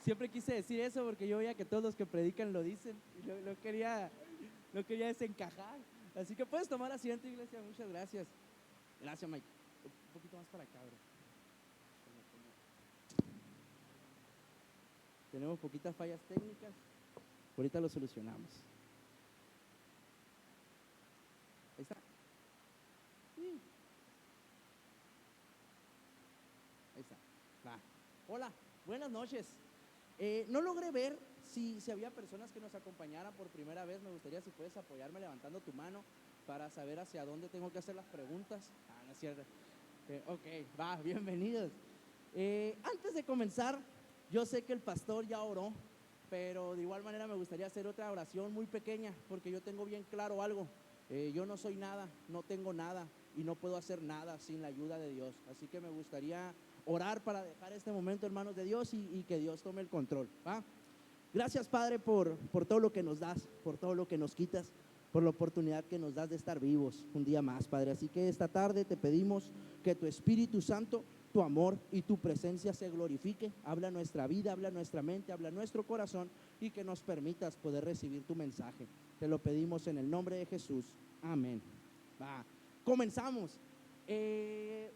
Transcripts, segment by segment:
Siempre quise decir eso porque yo veía que todos los que predican lo dicen y lo quería desencajar. Así que puedes tomar asiento, iglesia. Muchas gracias. Gracias, Mike. Un poquito más para acá, bro. Tenemos poquitas fallas técnicas. Ahorita lo solucionamos. Ahí está. Sí. Ahí está. Va. Hola, buenas noches. No logré ver si había personas que nos acompañaran por primera vez. Me gustaría si puedes apoyarme levantando tu mano para saber hacia dónde tengo que hacer las preguntas. No es cierto. Ok, va, bienvenidos. Antes de comenzar, yo sé que el pastor ya oró, pero de igual manera me gustaría hacer otra oración muy pequeña, porque yo tengo bien claro algo. Yo no soy nada, no tengo nada y no puedo hacer nada sin la ayuda de Dios. Así que me gustaría orar para dejar este momento en manos de Dios y que Dios tome el control, ¿va? Gracias, Padre, por todo lo que nos das, por todo lo que nos quitas, por la oportunidad que nos das de estar vivos un día más, Padre. Así que esta tarde te pedimos que tu Espíritu Santo, tu amor y tu presencia se glorifique. Habla nuestra vida, habla nuestra mente, habla nuestro corazón y que nos permitas poder recibir tu mensaje. Te lo pedimos en el nombre de Jesús. Amén. Va, comenzamos.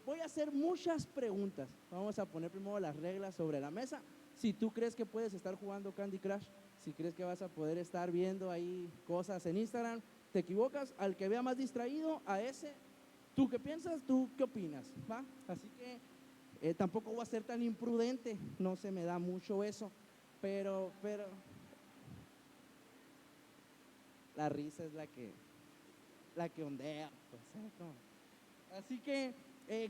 Voy a hacer muchas preguntas. Vamos a poner primero las reglas sobre la mesa. Si tú crees que puedes estar jugando Candy Crush, si crees que vas a poder estar viendo ahí cosas en Instagram, te equivocas. Al que vea más distraído, a ese, ¿tú qué piensas? ¿Tú qué opinas? ¿Va? Así que tampoco voy a ser tan imprudente, no se me da mucho eso, pero la risa es la que ondea, pues, Así que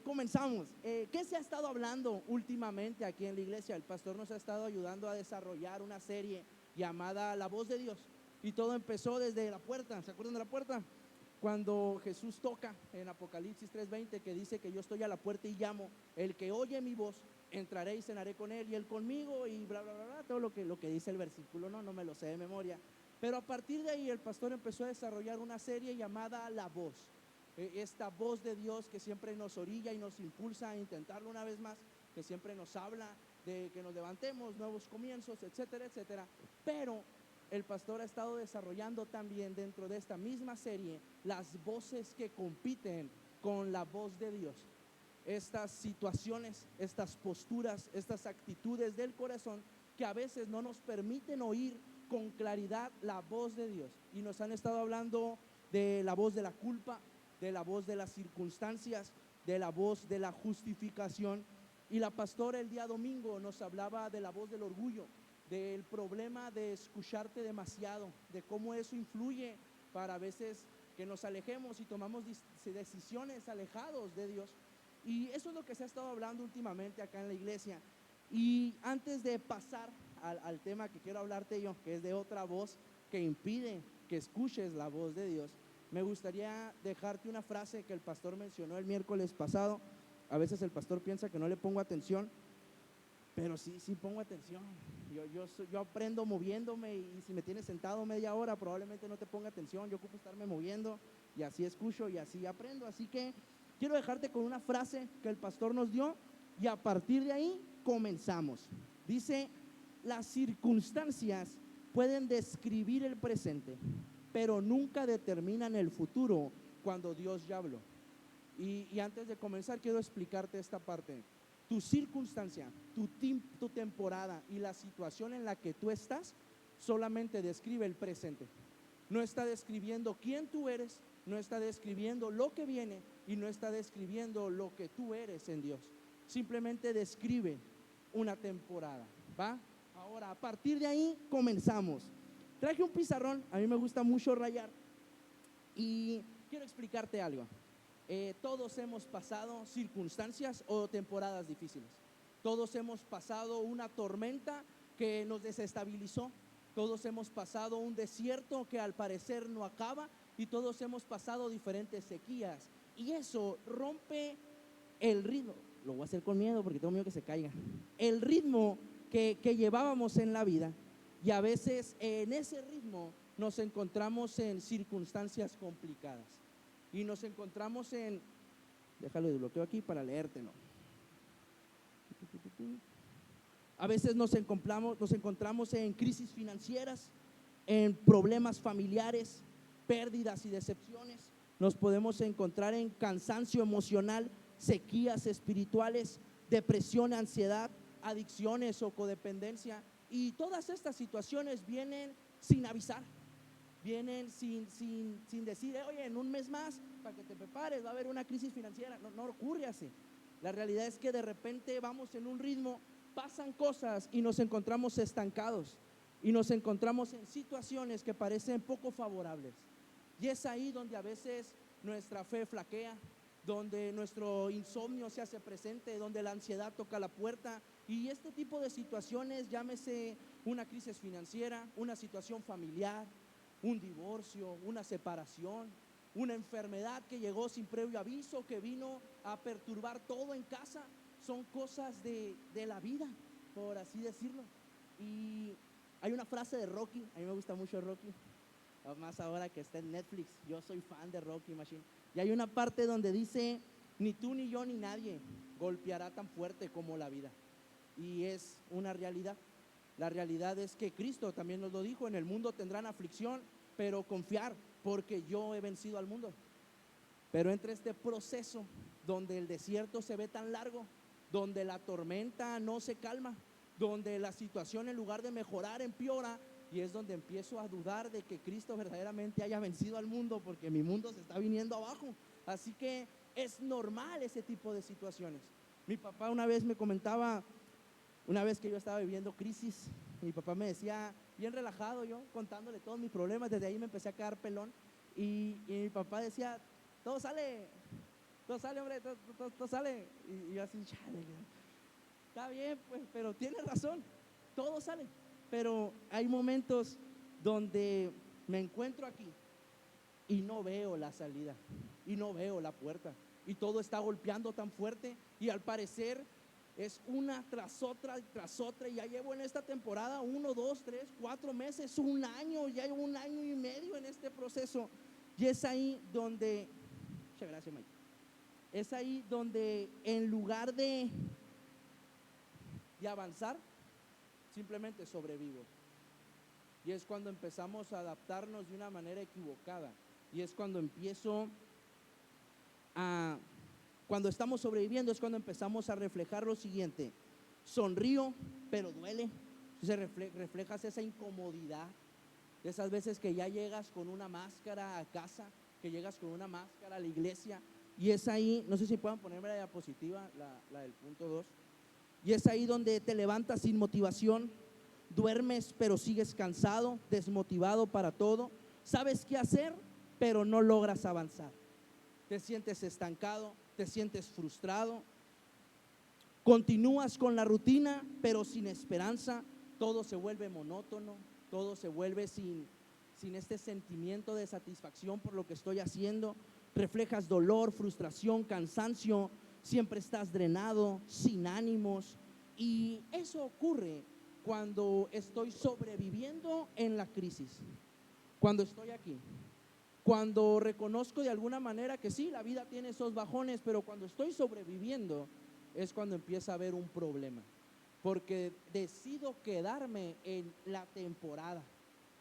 comenzamos. ¿Qué se ha estado hablando últimamente aquí en la iglesia? El pastor nos ha estado ayudando a desarrollar una serie llamada La Voz de Dios. Y todo empezó desde la puerta. ¿Se acuerdan de la puerta? Cuando Jesús toca en Apocalipsis 3:20, que dice que yo estoy a la puerta y llamo. El que oye mi voz, entraré y cenaré con él y él conmigo y bla, bla, bla, bla. Todo lo que dice el versículo, no me lo sé de memoria. Pero a partir de ahí el pastor empezó a desarrollar una serie llamada La Voz. Esta voz de Dios que siempre nos orilla y nos impulsa a intentarlo una vez más, que siempre nos habla de que nos levantemos, nuevos comienzos, etcétera, etcétera. Pero el pastor ha estado desarrollando también dentro de esta misma serie las voces que compiten con la voz de Dios. Estas situaciones, estas posturas, estas actitudes del corazón que a veces no nos permiten oír con claridad la voz de Dios. Y nos han estado hablando de la voz de la culpa, de la voz de las circunstancias, de la voz de la justificación. Y la pastora el día domingo nos hablaba de la voz del orgullo, del problema de escucharte demasiado, de cómo eso influye para a veces que nos alejemos y tomamos decisiones alejados de Dios. Y eso es lo que se ha estado hablando últimamente acá en la iglesia. Y antes de pasar al tema que quiero hablarte yo, que es de otra voz que impide que escuches la voz de Dios, me gustaría dejarte una frase que el pastor mencionó el miércoles pasado. A veces el pastor piensa que no le pongo atención, pero sí pongo atención. Yo aprendo moviéndome y si me tienes sentado media hora probablemente no te ponga atención. Yo ocupo estarme moviendo y así escucho y así aprendo. Así que quiero dejarte con una frase que el pastor nos dio y a partir de ahí comenzamos. Dice: las circunstancias pueden describir el presente, pero nunca determinan el futuro cuando Dios ya habló. Y antes de comenzar quiero explicarte esta parte. Tu circunstancia, tu temporada y la situación en la que tú estás solamente describe el presente. No está describiendo quién tú eres, no está describiendo lo que viene y no está describiendo lo que tú eres en Dios. Simplemente describe una temporada, ¿va? Ahora, a partir de ahí comenzamos. Traje un pizarrón, a mí me gusta mucho rayar y quiero explicarte algo. Todos hemos pasado circunstancias o temporadas difíciles. Todos hemos pasado una tormenta que nos desestabilizó. Todos hemos pasado un desierto que al parecer no acaba y todos hemos pasado diferentes sequías. Y eso rompe el ritmo. Lo voy a hacer con miedo porque tengo miedo que se caiga. El ritmo que llevábamos en la vida. Y a veces en ese ritmo nos encontramos en circunstancias complicadas. Y nos encontramos en, déjalo desbloqueo aquí para leértelo. A veces nos encontramos en crisis financieras, en problemas familiares, pérdidas y decepciones. Nos podemos encontrar en cansancio emocional, sequías espirituales, depresión, ansiedad, adicciones o codependencia. Y todas estas situaciones vienen sin avisar, vienen sin decir, oye, en un mes más, para que te prepares, va a haber una crisis financiera. No ocurre así. La realidad es que de repente vamos en un ritmo, pasan cosas y nos encontramos estancados y nos encontramos en situaciones que parecen poco favorables. Y es ahí donde a veces nuestra fe flaquea, donde nuestro insomnio se hace presente, donde la ansiedad toca la puerta. Y este tipo de situaciones, llámese una crisis financiera, una situación familiar, un divorcio, una separación, una enfermedad que llegó sin previo aviso, que vino a perturbar todo en casa, son cosas de la vida, por así decirlo. Y hay una frase de Rocky, a mí me gusta mucho Rocky, más ahora que está en Netflix, yo soy fan de Rocky Machine, y hay una parte donde dice, ni tú ni yo ni nadie golpeará tan fuerte como la vida. Y es una realidad. La realidad es que Cristo también nos lo dijo, en el mundo tendrán aflicción, pero confiar, porque yo he vencido al mundo. Pero entre este proceso donde el desierto se ve tan largo, donde la tormenta no se calma, donde la situación en lugar de mejorar empeora, y es donde empiezo a dudar de que Cristo verdaderamente haya vencido al mundo, porque mi mundo se está viniendo abajo. Así que es normal ese tipo de situaciones. Mi papá una vez me comentaba, una vez que yo estaba viviendo crisis, mi papá me decía, bien relajado yo, contándole todos mis problemas, desde ahí me empecé a quedar pelón, y mi papá decía, todo sale, hombre, todo sale. Y yo así, chale, está bien, pues, pero tiene razón, todo sale. Pero hay momentos donde me encuentro aquí y no veo la salida, y no veo la puerta, y todo está golpeando tan fuerte, y al parecer es una tras otra, y ya llevo en esta temporada 1, 2, 3, 4 meses, un año, ya llevo 1 año y medio en este proceso. Y es ahí donde, muchas gracias, Mike, es ahí donde en lugar de avanzar, simplemente sobrevivo. Y es cuando empezamos a adaptarnos de una manera equivocada. Y es cuando cuando estamos sobreviviendo, es cuando empezamos a reflejar lo siguiente: sonrío, pero duele. Entonces reflejas esa incomodidad, de esas veces que ya llegas con una máscara a casa, que llegas con una máscara a la iglesia, y es ahí, no sé si puedan ponerme la diapositiva, la del punto 2, y es ahí donde te levantas sin motivación, duermes pero sigues cansado, desmotivado para todo, sabes qué hacer pero no logras avanzar, te sientes estancado, te sientes frustrado, continúas con la rutina pero sin esperanza, todo se vuelve monótono, todo se vuelve sin este sentimiento de satisfacción por lo que estoy haciendo, reflejas dolor, frustración, cansancio, siempre estás drenado, sin ánimos. Y eso ocurre cuando estoy sobreviviendo en la crisis, cuando estoy aquí, cuando reconozco de alguna manera que sí, la vida tiene esos bajones, pero cuando estoy sobreviviendo es cuando empieza a haber un problema, porque decido quedarme en la temporada,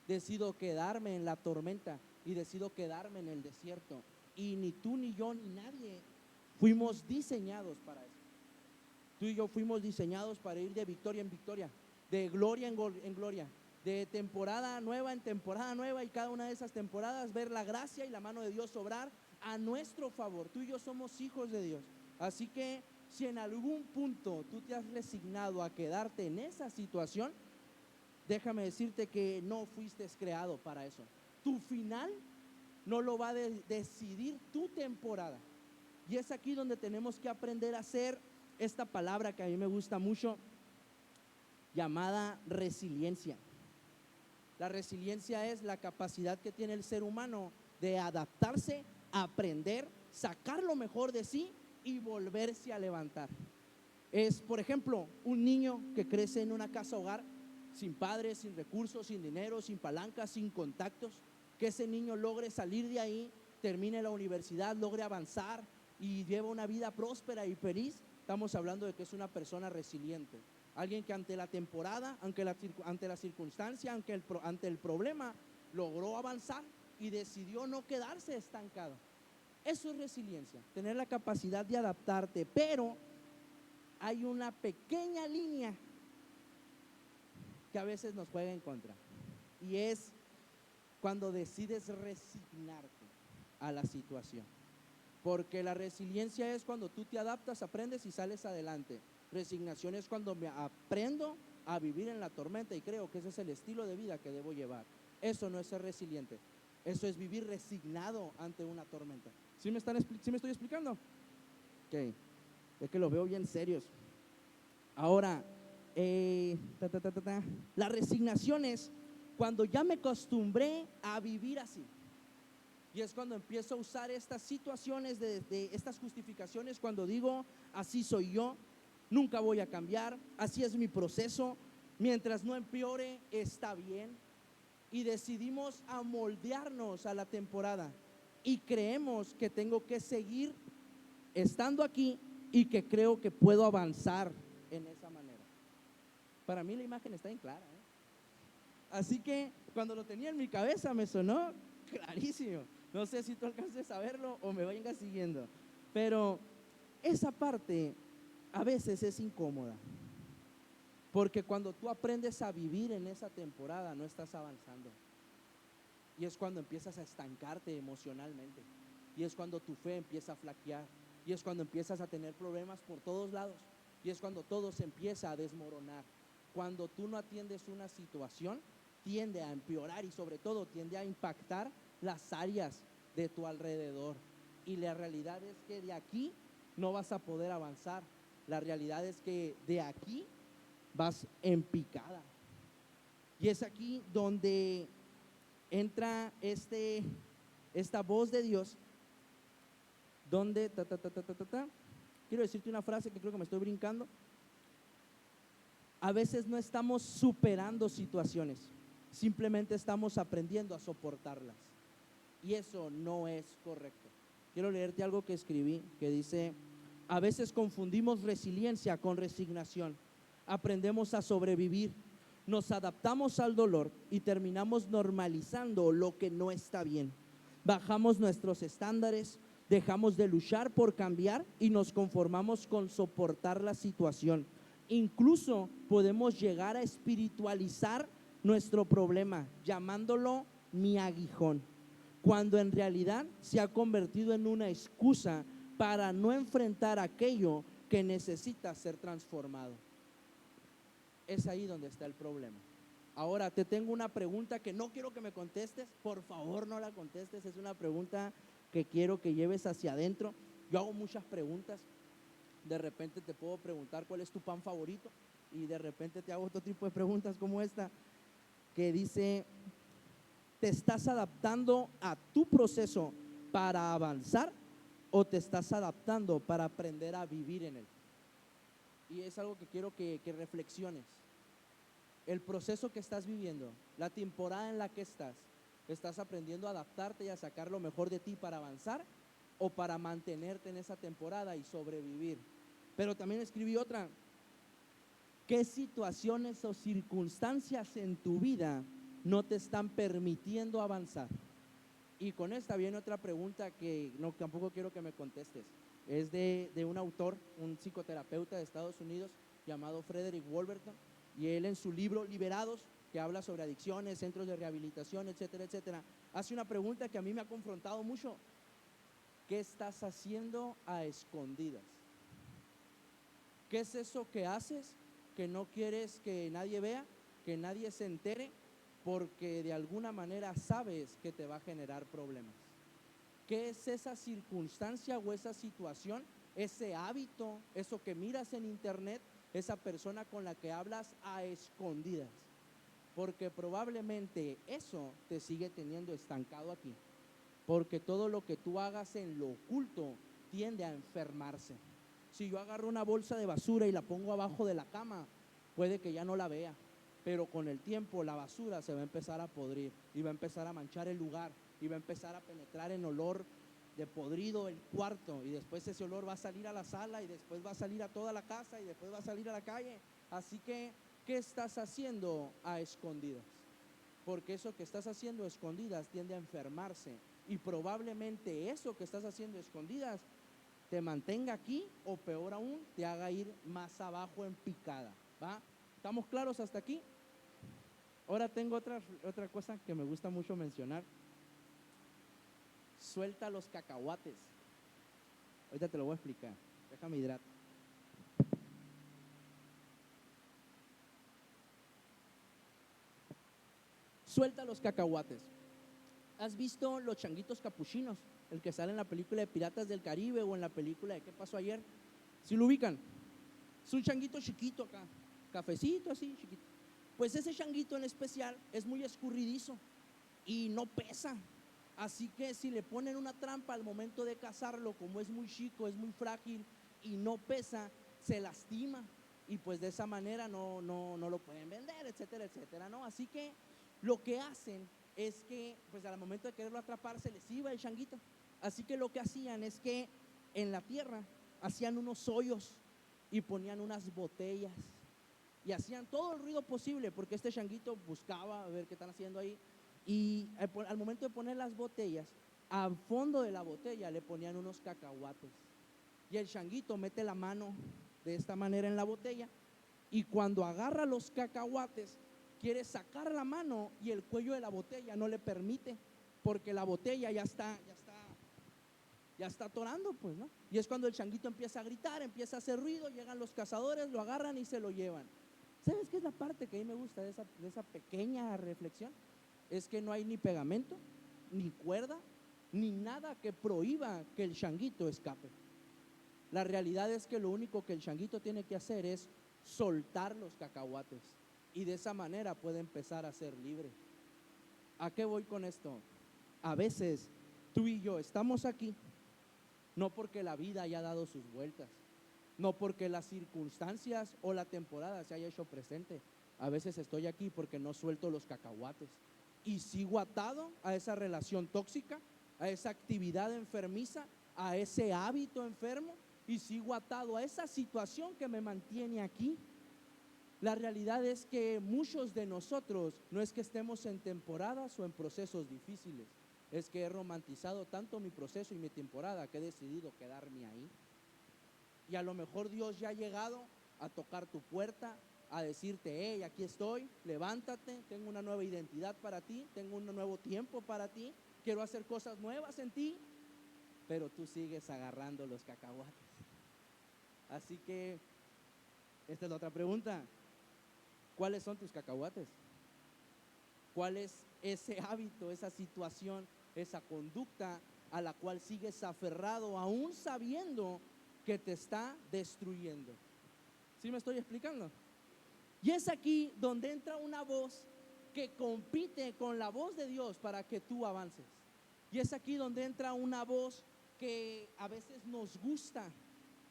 decido quedarme en la tormenta y decido quedarme en el desierto. Y ni tú, ni yo, ni nadie fuimos diseñados para eso. Tú y yo fuimos diseñados para ir de victoria en victoria, de gloria en gloria, de temporada nueva en temporada nueva, y cada una de esas temporadas ver la gracia y la mano de Dios obrar a nuestro favor. Tú y yo somos hijos de Dios. Así que si en algún punto tú te has resignado a quedarte en esa situación, déjame decirte que no fuiste creado para eso. Tu final no lo va a decidir tu temporada. Y es aquí donde tenemos que aprender a hacer esta palabra que a mí me gusta mucho, llamada resiliencia. La resiliencia es la capacidad que tiene el ser humano de adaptarse, aprender, sacar lo mejor de sí y volverse a levantar. Es, por ejemplo, un niño que crece en una casa hogar, sin padres, sin recursos, sin dinero, sin palancas, sin contactos, que ese niño logre salir de ahí, termine la universidad, logre avanzar y lleve una vida próspera y feliz. estamos hablando de que es una persona resiliente. Alguien que ante la temporada, ante la circunstancia, ante el problema, logró avanzar y decidió no quedarse estancado. Eso es resiliencia, tener la capacidad de adaptarte, pero hay una pequeña línea que a veces nos juega en contra, y es cuando decides resignarte a la situación. Porque la resiliencia es cuando tú te adaptas, aprendes y sales adelante. Resignación es cuando me aprendo a vivir en la tormenta y creo que ese es el estilo de vida que debo llevar. Eso no es ser resiliente, eso es vivir resignado ante una tormenta. ¿Sí me estoy explicando? Ok, es que los veo bien serios. Ahora, la resignación es cuando ya me acostumbré a vivir así. Y es cuando empiezo a usar estas situaciones, de estas justificaciones, cuando digo, así soy yo, nunca voy a cambiar, así es mi proceso, mientras no empeore, está bien. Y decidimos amoldearnos a la temporada y creemos que tengo que seguir estando aquí y que creo que puedo avanzar en esa manera. Para mí la imagen está bien clara, ¿eh? Así que cuando lo tenía en mi cabeza me sonó clarísimo. No sé si tú alcances a verlo o me vengas siguiendo, pero esa parte a veces es incómoda, porque cuando tú aprendes a vivir en esa temporada no estás avanzando, y es cuando empiezas a estancarte emocionalmente, y es cuando tu fe empieza a flaquear, y es cuando empiezas a tener problemas por todos lados, y es cuando todo se empieza a desmoronar. Cuando tú no atiendes una situación, tiende a empeorar y sobre todo tiende a impactar las áreas de tu alrededor. Y la realidad es que de aquí no vas a poder avanzar. La realidad es que de aquí vas en picada. Y es aquí donde entra esta voz de Dios, donde quiero decirte una frase que creo que me estoy brincando. A veces no estamos superando situaciones, simplemente estamos aprendiendo a soportarlas, y eso no es correcto. Quiero leerte algo que escribí, que dice: a veces confundimos resiliencia con resignación. Aprendemos a sobrevivir, nos adaptamos al dolor y terminamos normalizando lo que no está bien. Bajamos nuestros estándares, dejamos de luchar por cambiar y nos conformamos con soportar la situación. Incluso podemos llegar a espiritualizar nuestro problema, llamándolo mi aguijón, cuando en realidad se ha convertido en una excusa para no enfrentar aquello que necesita ser transformado. Es ahí donde está el problema. Ahora te tengo una pregunta que no quiero que me contestes, por favor no la contestes, es una pregunta que quiero que lleves hacia adentro. Yo hago muchas preguntas, de repente te puedo preguntar cuál es tu pan favorito, y de repente te hago otro tipo de preguntas como esta, que dice: ¿te estás adaptando a tu proceso para avanzar o te estás adaptando para aprender a vivir en él? Y es algo que quiero que reflexiones. El proceso que estás viviendo, la temporada en la que ¿estás aprendiendo a adaptarte y a sacar lo mejor de ti para avanzar, o para mantenerte en esa temporada y sobrevivir? Pero también escribí otra: ¿qué situaciones o circunstancias en tu vida no te están permitiendo avanzar? Y con esta viene otra pregunta que tampoco quiero que me contestes. Es de un autor, un psicoterapeuta de Estados Unidos llamado Frederick Wolverton, y él en su libro Liberados, que habla sobre adicciones, centros de rehabilitación, etcétera, etcétera, hace una pregunta que a mí me ha confrontado mucho: ¿qué estás haciendo a escondidas? ¿Qué es eso que haces que no quieres que nadie vea, que nadie se entere, porque de alguna manera sabes que te va a generar problemas? ¿Qué es esa circunstancia o esa situación, ese hábito, eso que miras en internet, esa persona con la que hablas a escondidas? Porque probablemente eso te sigue teniendo estancado aquí, porque todo lo que tú hagas en lo oculto tiende a enfermarse. Si yo agarro una bolsa de basura y la pongo abajo de la cama, puede que ya no la vea, pero con el tiempo la basura se va a empezar a podrir y va a empezar a manchar el lugar y va a empezar a penetrar en olor de podrido el cuarto, y después ese olor va a salir a la sala, y después va a salir a toda la casa, y después va a salir a la calle. Así que, ¿qué estás haciendo a escondidas? Porque eso que estás haciendo a escondidas tiende a enfermarse, y probablemente eso que estás haciendo a escondidas te mantenga aquí, o peor aún, te haga ir más abajo en picada, ¿va? ¿Estamos claros hasta aquí? Ahora tengo otra cosa que me gusta mucho mencionar. Suelta los cacahuates. Ahorita te lo voy a explicar. Déjame hidratar. Suelta los cacahuates. ¿Has visto los changuitos capuchinos? El que sale en la película de Piratas del Caribe o en la película de ¿Qué pasó ayer? ¿Sí lo ubican? Es un changuito chiquito acá, cafecito así, chiquito. Pues ese changuito en especial es muy escurridizo y no pesa. Así que si le ponen una trampa al momento de cazarlo, como es muy chico, es muy frágil y no pesa, se lastima, y pues de esa manera no lo pueden vender, etcétera, etcétera, ¿no? Así que lo que hacen es que pues al momento de quererlo atrapar se les iba el changuito. Así que lo que hacían es que en la tierra hacían unos hoyos y ponían unas botellas y hacían todo el ruido posible, porque este changuito buscaba a ver qué están haciendo ahí. Y al momento de poner las botellas, al fondo de la botella le ponían unos cacahuates, y el changuito mete la mano de esta manera en la botella, y cuando agarra los cacahuates quiere sacar la mano, y el cuello de la botella no le permite, porque la botella ya está atorando, pues, ¿no? Y es cuando el changuito empieza a gritar, empieza a hacer ruido, llegan los cazadores, lo agarran y se lo llevan. ¿Sabes qué es la parte que a mí me gusta de esa pequeña reflexión? Es que no hay ni pegamento, ni cuerda, ni nada que prohíba que el changuito escape. La realidad es que lo único que el changuito tiene que hacer es soltar los cacahuates, y de esa manera puede empezar a ser libre. ¿A qué voy con esto? A veces tú y yo estamos aquí no porque la vida haya dado sus vueltas, no porque las circunstancias o la temporada se haya hecho presente. A veces estoy aquí porque no suelto los cacahuates y sigo atado a esa relación tóxica, a esa actividad enfermiza, a ese hábito enfermo, y sigo atado a esa situación que me mantiene aquí. La realidad es que muchos de nosotros no es que estemos en temporadas o en procesos difíciles, es que he romantizado tanto mi proceso y mi temporada que he decidido quedarme ahí. Y a lo mejor Dios ya ha llegado a tocar tu puerta, a decirte: hey, aquí estoy, levántate, tengo una nueva identidad para ti, tengo un nuevo tiempo para ti, quiero hacer cosas nuevas en ti, pero tú sigues agarrando los cacahuates. Así que esta es la otra pregunta: ¿cuáles son tus cacahuates? ¿Cuál es ese hábito, esa situación, esa conducta a la cual sigues aferrado aún sabiendo que te está destruyendo? ¿Sí me estoy explicando? Y es aquí donde entra una voz que compite con la voz de Dios para que tú avances. Y es aquí donde entra una voz que a veces nos gusta,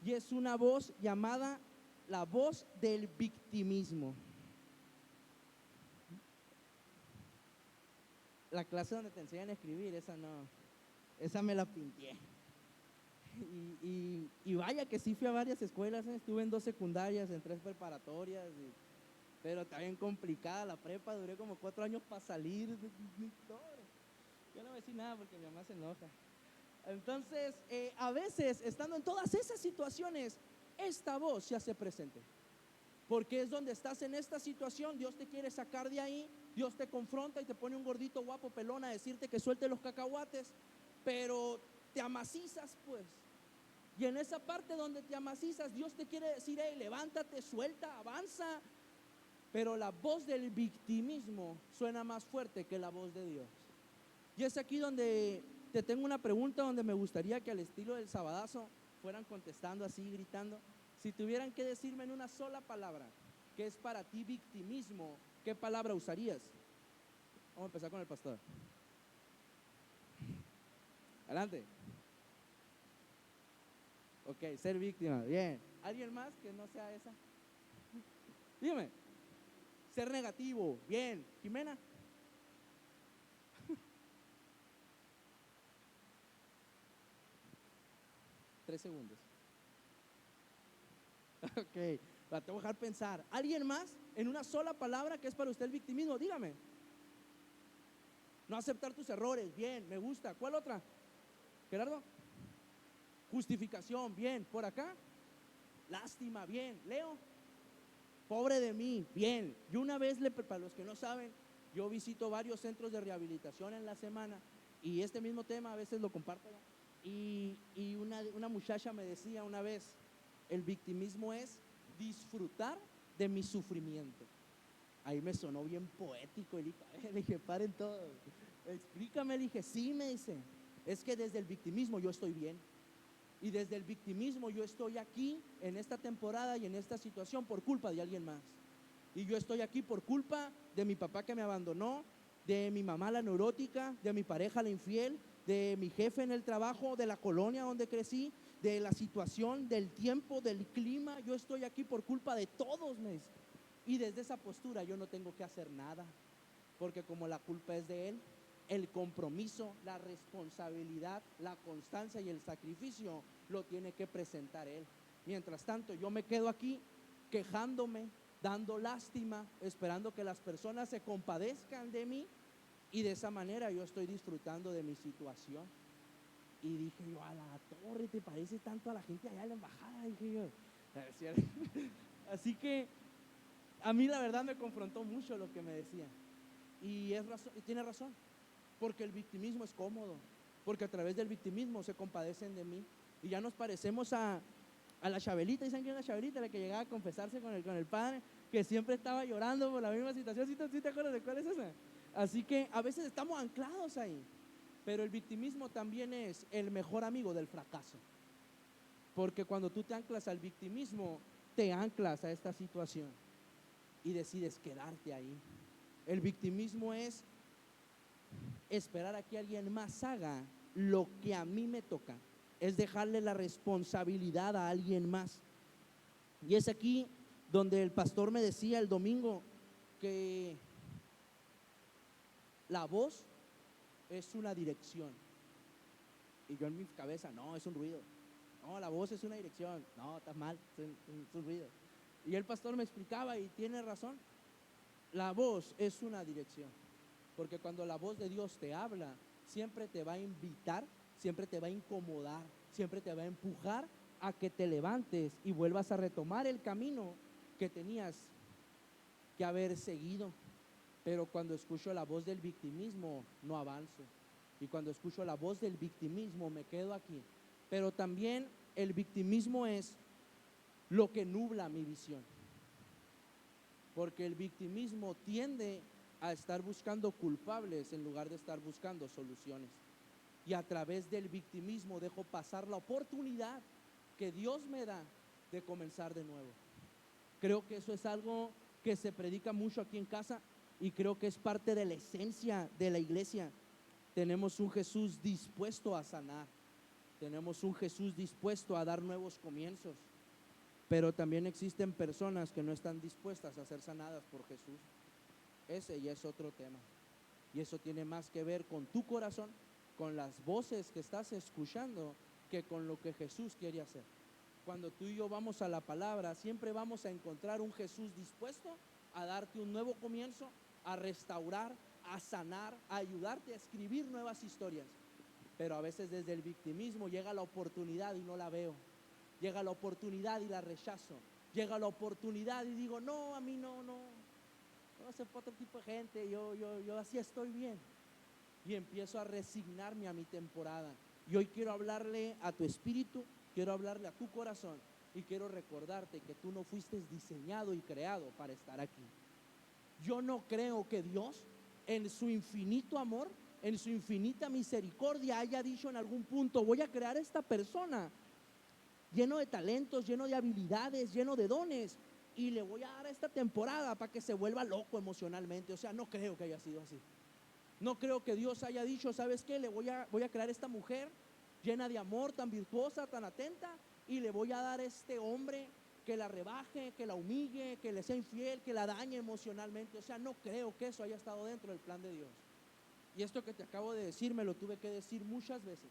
y es una voz llamada la voz del victimismo. La clase donde te enseñan a escribir, esa no, esa me la pinté. Y vaya que sí fui a varias escuelas, estuve en 2 secundarias, en 3 preparatorias, pero está bien complicada la prepa, duré como 4 años para salir. Yo no voy a decir nada porque mi mamá se enoja. Entonces, a veces, estando en todas esas situaciones, esta voz se hace presente, porque es donde estás en esta situación, Dios te quiere sacar de ahí, Dios te confronta y te pone un gordito guapo pelón a decirte que suelte los cacahuates, pero te amacizas, pues. Y en esa parte donde te amacizas, Dios te quiere decir: hey, levántate, suelta, avanza. Pero la voz del victimismo suena más fuerte que la voz de Dios. Y es aquí donde te tengo una pregunta, donde me gustaría que al estilo del sabadazo fueran contestando así, gritando. Si tuvieran que decirme en una sola palabra qué es para ti victimismo, ¿qué palabra usarías? Vamos a empezar con el pastor. Adelante. Ok, ser víctima, bien. ¿Alguien más que no sea esa? Dígame. Ser negativo, bien. Jimena. 3 segundos. Ok, la tengo que dejar pensar. ¿Alguien más en una sola palabra que es para usted el victimismo? Dígame. No aceptar tus errores, bien, me gusta. ¿Cuál otra? Gerardo. Justificación, bien. ¿Por acá? Lástima, bien. Leo. Pobre de mí, bien. Yo una vez, para los que no saben, yo visito varios centros de rehabilitación en la semana y este mismo tema a veces lo comparto allá. Y una muchacha me decía una vez, el victimismo es disfrutar de mi sufrimiento. Ahí me sonó bien poético y le dije, paren todos, explícame. Le dije, sí, me dice, es que desde el victimismo yo estoy bien. Y desde el victimismo yo estoy aquí en esta temporada y en esta situación por culpa de alguien más. Y yo estoy aquí por culpa de mi papá que me abandonó, de mi mamá la neurótica, de mi pareja la infiel, de mi jefe en el trabajo, de la colonia donde crecí, de la situación, del tiempo, del clima. Yo estoy aquí por culpa de todos, me dice. Y desde esa postura yo no tengo que hacer nada, porque como la culpa es de él, el compromiso, la responsabilidad, la constancia y el sacrificio lo tiene que presentar él. Mientras tanto, yo me quedo aquí quejándome, dando lástima, esperando que las personas se compadezcan de mí, y de esa manera yo estoy disfrutando de mi situación. Y dije yo, a la torre, ¿te parece tanto a la gente allá en la embajada? Dije yo. Así que a mí la verdad me confrontó mucho lo que me decía. Y tiene razón, porque el victimismo es cómodo, porque a través del victimismo se compadecen de mí. Y ya nos parecemos a la Chabelita. ¿Saben quién es la Chabelita? La que llegaba a confesarse con el padre, que siempre estaba llorando por la misma situación. ¿Sí te acuerdas de cuál es esa? Así que a veces estamos anclados ahí. Pero el victimismo también es el mejor amigo del fracaso, porque cuando tú te anclas al victimismo, te anclas a esta situación y decides quedarte ahí. El victimismo es esperar a que alguien más haga lo que a mí me toca, es dejarle la responsabilidad a alguien más. Y es aquí donde el pastor me decía el domingo que la voz es una dirección. Y yo en mi cabeza, no, es un ruido. No, la voz es una dirección. No, estás mal, es un ruido. Y el pastor me explicaba y tiene razón. La voz es una dirección, porque cuando la voz de Dios te habla, siempre te va a invitar, siempre te va a incomodar, siempre te va a empujar a que te levantes y vuelvas a retomar el camino que tenías que haber seguido. Pero cuando escucho la voz del victimismo, no avanzo. Y cuando escucho la voz del victimismo, me quedo aquí. Pero también el victimismo es lo que nubla mi visión, porque el victimismo tiende a estar buscando culpables en lugar de estar buscando soluciones. Y a través del victimismo dejo pasar la oportunidad que Dios me da de comenzar de nuevo. Creo que eso es algo que se predica mucho aquí en casa y creo que es parte de la esencia de la iglesia. Tenemos un Jesús dispuesto a sanar, tenemos un Jesús dispuesto a dar nuevos comienzos, pero también existen personas que no están dispuestas a ser sanadas por Jesús. Ese ya es otro tema, y eso tiene más que ver con tu corazón, con las voces que estás escuchando, que con lo que Jesús quiere hacer. Cuando tú y yo vamos a la palabra, siempre vamos a encontrar un Jesús dispuesto a darte un nuevo comienzo, a restaurar, a sanar, a ayudarte a escribir nuevas historias. Pero a veces desde el victimismo llega la oportunidad y no la veo, llega la oportunidad y la rechazo, llega la oportunidad y digo, no, a mí no sé, para otro tipo de gente, yo así estoy bien. Y empiezo a resignarme a mi temporada. Y hoy quiero hablarle a tu espíritu, quiero hablarle a tu corazón y quiero recordarte que tú no fuiste diseñado y creado para estar aquí. Yo no creo que Dios, en su infinito amor, en su infinita misericordia, haya dicho en algún punto, voy a crear esta persona lleno de talentos, lleno de habilidades, lleno de dones, y le voy a dar esta temporada para que se vuelva loco emocionalmente. O sea, no creo que haya sido así. No creo que Dios haya dicho, ¿sabes qué? Voy a crear esta mujer llena de amor, tan virtuosa, tan atenta, y le voy a dar este hombre que la rebaje, que la humille, que le sea infiel, que la dañe emocionalmente. O sea, no creo que eso haya estado dentro del plan de Dios. Y esto que te acabo de decir me lo tuve que decir muchas veces,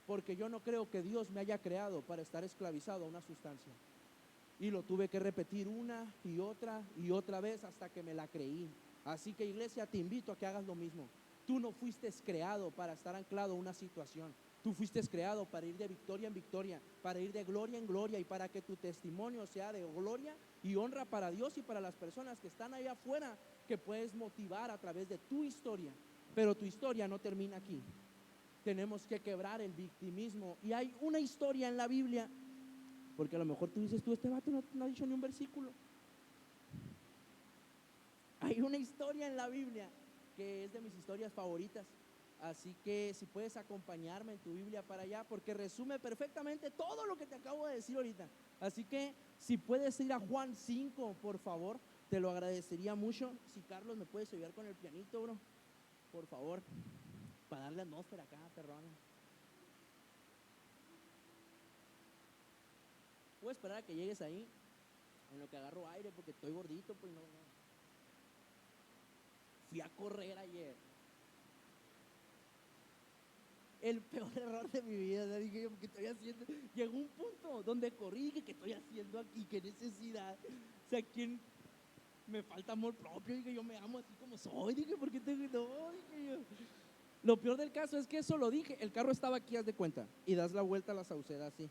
porque yo no creo que Dios me haya creado para estar esclavizado a una sustancia. Y lo tuve que repetir una y otra vez hasta que me la creí. Así que, iglesia, te invito a que hagas lo mismo. Tú no fuiste creado para estar anclado a una situación. Tú fuiste creado para ir de victoria en victoria, para ir de gloria en gloria, y para que tu testimonio sea de gloria y honra para Dios y para las personas que están allá afuera, que puedes motivar a través de tu historia. Pero tu historia no termina aquí. Tenemos que quebrar el victimismo. Y hay una historia en la Biblia, porque a lo mejor tú dices, este vato no ha dicho ni un versículo. Hay una historia en la Biblia que es de mis historias favoritas. Así que si puedes acompañarme en tu Biblia para allá, porque resume perfectamente todo lo que te acabo de decir ahorita. Así que si puedes ir a Juan 5, por favor, te lo agradecería mucho. Si Carlos me puedes ayudar con el pianito, bro, por favor, para darle atmósfera acá, perrona. Puedo esperar a que llegues ahí, en lo que agarro aire, porque estoy gordito, pues no. Fui a correr ayer. El peor error de mi vida, o sea, dije yo, ¿qué estoy haciendo? Llegó un punto donde corrí, dije, ¿qué estoy haciendo aquí? ¿Qué necesidad? O sea, ¿quién? Me falta amor propio, dije, yo me amo así como soy, dije, ¿por qué tengo? No, dije yo. Lo peor del caso es que eso lo dije, el carro estaba aquí, haz de cuenta, y das la vuelta a la Sauceda así.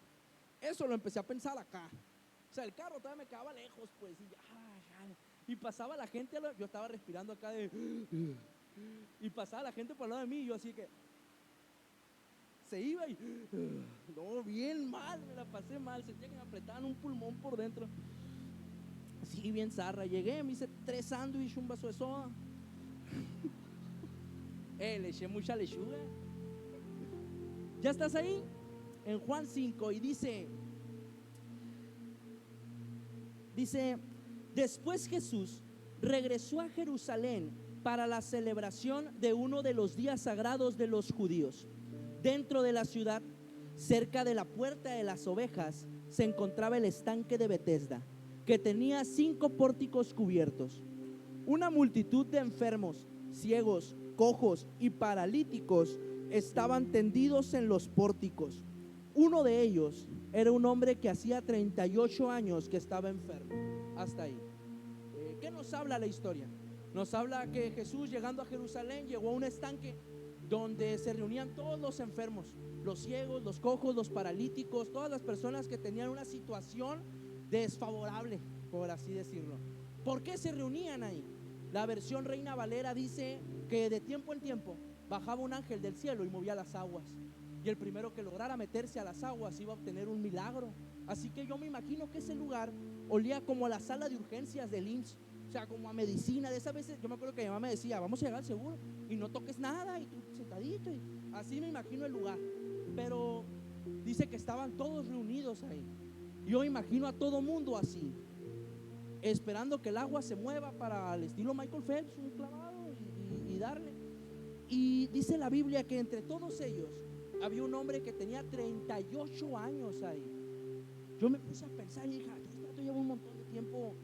Eso lo empecé a pensar acá. O sea, el carro todavía me quedaba lejos, pues, y pasaba la gente, yo estaba respirando acá y pasaba la gente por el lado de mí, y yo así que se iba y no, bien mal, me la pasé mal, sentía que me apretaban un pulmón por dentro. Así bien zarra, llegué, me hice 3 sándwiches, un vaso de soda. Le eché mucha lechuga. ¿Ya estás ahí? En Juan 5 y dice, después Jesús regresó a Jerusalén para la celebración de uno de los días sagrados de los judíos. Dentro de la ciudad, cerca de la puerta de las ovejas, se encontraba el estanque de Betesda, que tenía 5 pórticos cubiertos. Una multitud de enfermos, ciegos, cojos y paralíticos estaban tendidos en los pórticos. Uno de ellos era un hombre que hacía 38 años que estaba enfermo. Hasta ahí. ¿Qué nos habla la historia? Nos habla que Jesús, llegando a Jerusalén, llegó a un estanque donde se reunían todos los enfermos, los ciegos, los cojos, los paralíticos, todas las personas que tenían una situación desfavorable, por así decirlo. ¿Por qué se reunían ahí? La versión Reina Valera dice que de tiempo en tiempo bajaba un ángel del cielo y movía las aguas, y el primero que lograra meterse a las aguas iba a obtener un milagro. Así que yo me imagino que ese lugar olía como a la sala de urgencias del IMSS, o sea, como a medicina. De esas veces, yo me acuerdo que mi mamá me decía, vamos a llegar al seguro y no toques nada, y tú sentadito, y así me imagino el lugar. Pero dice que estaban todos reunidos ahí. Yo imagino a todo mundo así, esperando que el agua se mueva para el estilo Michael Phelps, un clavado y darle. Y dice la Biblia que entre todos ellos había un hombre que tenía 38 años ahí. Yo me puse a pensar y dije, esto lleva un montón de tiempo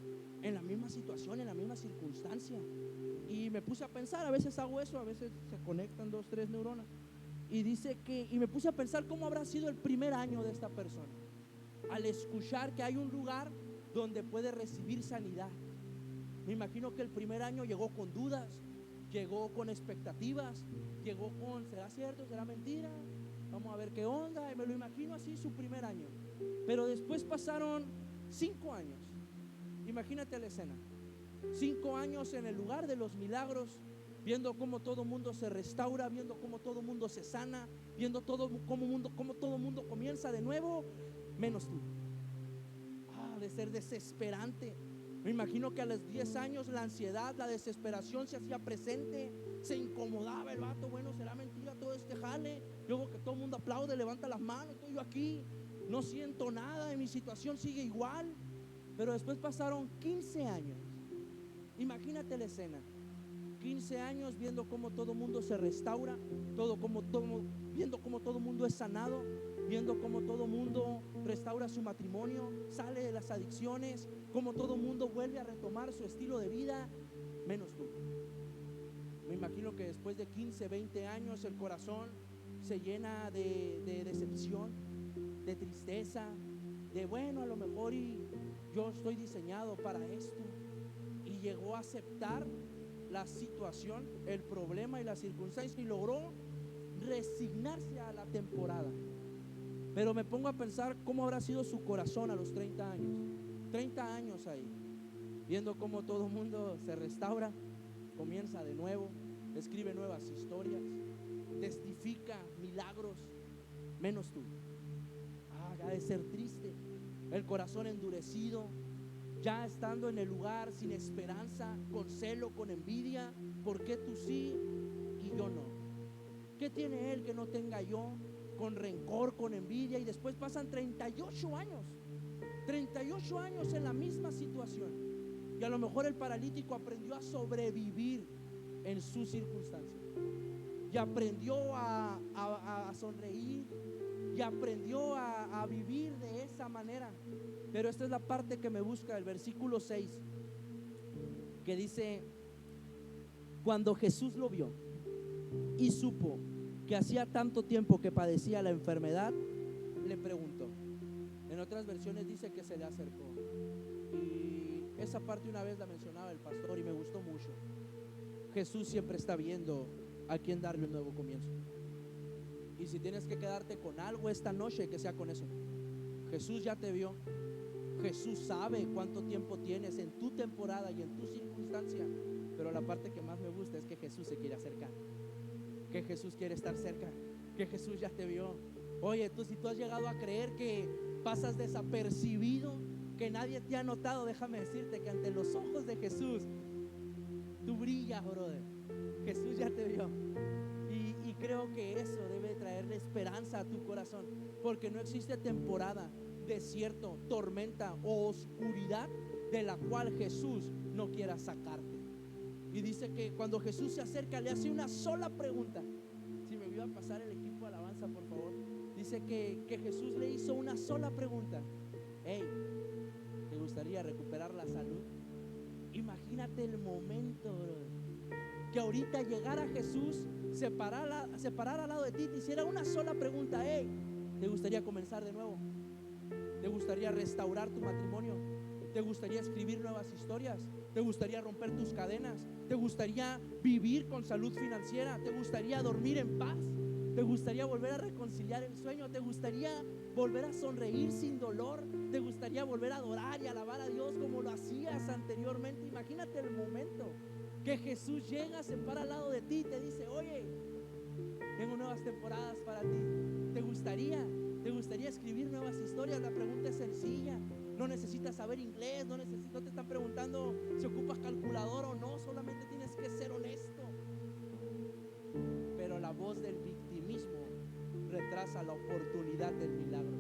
en la misma situación, en la misma circunstancia. Y me puse a pensar, a veces hago eso, a veces se conectan 2, 3 neuronas. Y dice que, y me puse a pensar cómo habrá sido el primer año de esta persona, al escuchar que hay un lugar donde puede recibir sanidad. Me imagino que el primer año llegó con dudas, llegó con expectativas, llegó con, ¿será cierto? ¿Será mentira? Vamos a ver qué onda. Y me lo imagino así su primer año. Pero después pasaron 5 años. Imagínate la escena. 5 años en el lugar de los milagros, viendo cómo todo mundo se restaura, viendo cómo todo mundo se sana, viendo cómo todo mundo comienza de nuevo, menos tú. De ser desesperante. Me imagino que a los 10 años la ansiedad, la desesperación se hacía presente, se incomodaba el vato. Bueno, será mentira todo este jale. Luego que todo el mundo aplaude, levanta las manos, estoy yo aquí, no siento nada y mi situación sigue igual. Pero después pasaron 15 años. Imagínate la escena. 15 años viendo cómo todo el mundo se restaura, viendo cómo todo el mundo es sanado, viendo cómo todo el mundo restaura su matrimonio, sale de las adicciones, cómo todo el mundo vuelve a retomar su estilo de vida, menos tú. Me imagino que después de 15, 20 años el corazón se llena de decepción, de tristeza, de bueno, a lo mejor y yo estoy diseñado para esto, y llegó a aceptar la situación, el problema y la circunstancia, y logró resignarse a la temporada. Pero me pongo a pensar cómo habrá sido su corazón a los 30 años. 30 años ahí, viendo cómo todo el mundo se restaura, comienza de nuevo, escribe nuevas historias, testifica milagros, menos tú. Ha de ser triste, el corazón endurecido, ya estando en el lugar sin esperanza, con celo, con envidia. ¿Por qué tú sí y yo no? ¿Qué tiene él que no tenga yo? Con rencor, con envidia, y después pasan 38 años en la misma situación, y a lo mejor el paralítico aprendió a sobrevivir en su circunstancia, y aprendió a sonreír, y aprendió a vivir de esa manera. Pero esta es la parte que me busca, el versículo 6, que dice: cuando Jesús lo vio y supo que hacía tanto tiempo que padecía la enfermedad, le preguntó. En otras versiones dice que se le acercó, y esa parte una vez la mencionaba el pastor y me gustó mucho. Jesús siempre está viendo a quién darle un nuevo comienzo, y si tienes que quedarte con algo esta noche, que sea con eso. Jesús ya te vio, Jesús sabe cuánto tiempo tienes en tu temporada y en tu circunstancia, pero la parte que más me gusta es que Jesús se quiere acercar, que Jesús quiere estar cerca, que Jesús ya te vio. Oye, si tú has llegado a creer que pasas desapercibido, que nadie te ha notado, déjame decirte que ante los ojos de Jesús tú brillas, brother. Jesús ya te vio, y creo que eso debe traerle esperanza a tu corazón, porque no existe temporada, desierto, tormenta o oscuridad de la cual Jesús no quiera sacarte. Y dice que cuando Jesús se acerca, le hace una sola pregunta. Si me iba a pasar el equipo de alabanza, por favor. Dice que Jesús le hizo una sola pregunta: hey, ¿te gustaría recuperar la salud? Imagínate el momento, brother, que ahorita llegara Jesús, se parara al lado de ti y te hiciera una sola pregunta: hey, ¿te gustaría comenzar de nuevo? ¿Te gustaría restaurar tu matrimonio? ¿Te gustaría escribir nuevas historias? ¿Te gustaría romper tus cadenas? ¿Te gustaría vivir con salud financiera? ¿Te gustaría dormir en paz? ¿Te gustaría volver a reconciliar el sueño? ¿Te gustaría volver a sonreír sin dolor? ¿Te gustaría volver a adorar y alabar a Dios como lo hacías anteriormente? Imagínate el momento que Jesús llega, se para al lado de ti y te dice: oye, tengo nuevas temporadas para ti. ¿Te gustaría escribir nuevas historias? La pregunta es sencilla. No necesitas saber inglés, no te están preguntando si ocupas calculador o no, solamente tienes que ser honesto. Pero la voz del victimismo retrasa la oportunidad del milagro.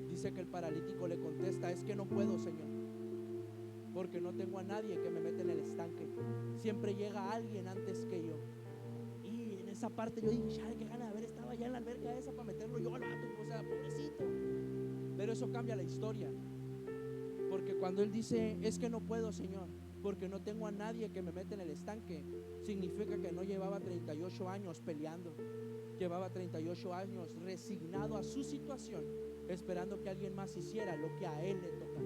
Dice que el paralítico le contesta: es que no puedo, Señor, porque no tengo a nadie que me meta en el estanque. Siempre llega alguien antes que yo. Y en esa parte yo dije: qué gana de haber estado allá en la alberca esa para meterlo yo al vato, o sea, pobrecito. Pero eso cambia la historia, porque cuando él dice: es que no puedo, Señor, porque no tengo a nadie que me meta en el estanque, significa que no llevaba 38 años peleando, llevaba 38 años resignado a su situación, esperando que alguien más hiciera lo que a él le toca.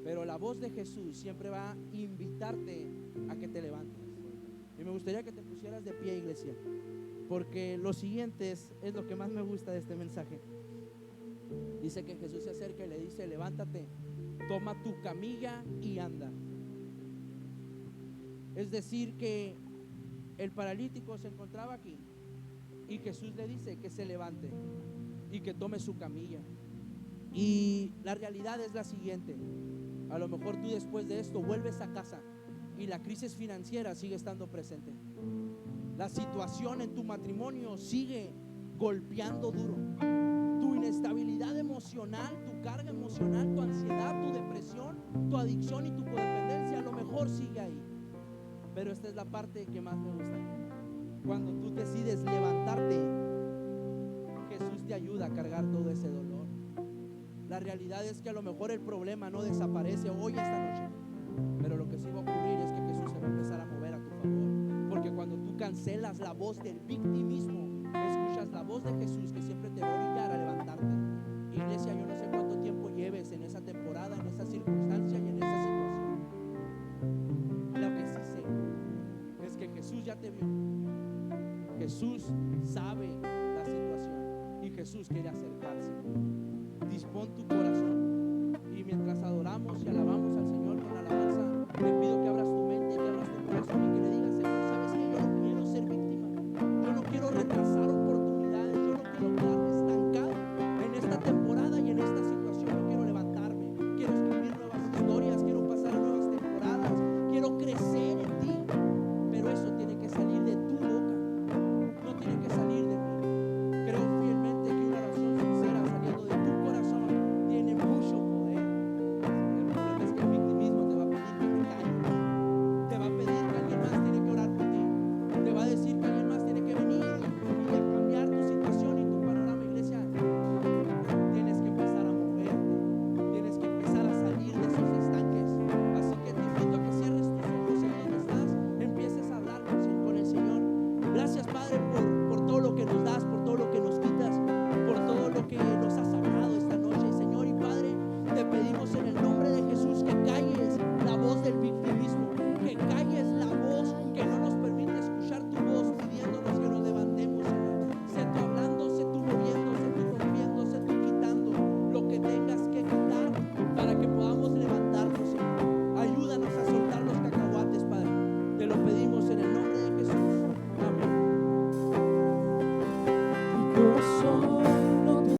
Pero la voz de Jesús siempre va a invitarte a que te levantes. Y me gustaría que te pusieras de pie, iglesia, porque lo siguiente es lo que más me gusta de este mensaje. Dice que Jesús se acerca y le dice: levántate, toma tu camilla y anda. Es decir, que el paralítico se encontraba aquí y Jesús le dice que se levante y que tome su camilla. Y la realidad es la siguiente: a lo mejor tú después de esto vuelves a casa y la crisis financiera sigue estando presente, la situación en tu matrimonio sigue golpeando duro, tu inestabilidad emocional, tu carga emocional, tu ansiedad, tu depresión, tu adicción y tu codependencia a lo mejor sigue ahí. Pero esta es la parte que más me gusta: cuando tú decides levantarte, Jesús te ayuda a cargar todo ese dolor. La realidad es que a lo mejor el problema no desaparece hoy, esta noche, pero lo que sí va a ocurrir es que Jesús se va a empezar a mover a tu favor, porque cuando tú cancelas la voz del victimismo, la voz de Jesús que siempre te va a orillar a levantarte. Iglesia, yo no sé cuánto tiempo lleves en esa temporada, en esa circunstancia y en esa situación. Lo que sí sé es que Jesús ya te vio. Jesús sabe la situación y Jesús quiere acercarse. Dispón tu corazón y mientras adoramos y alabamos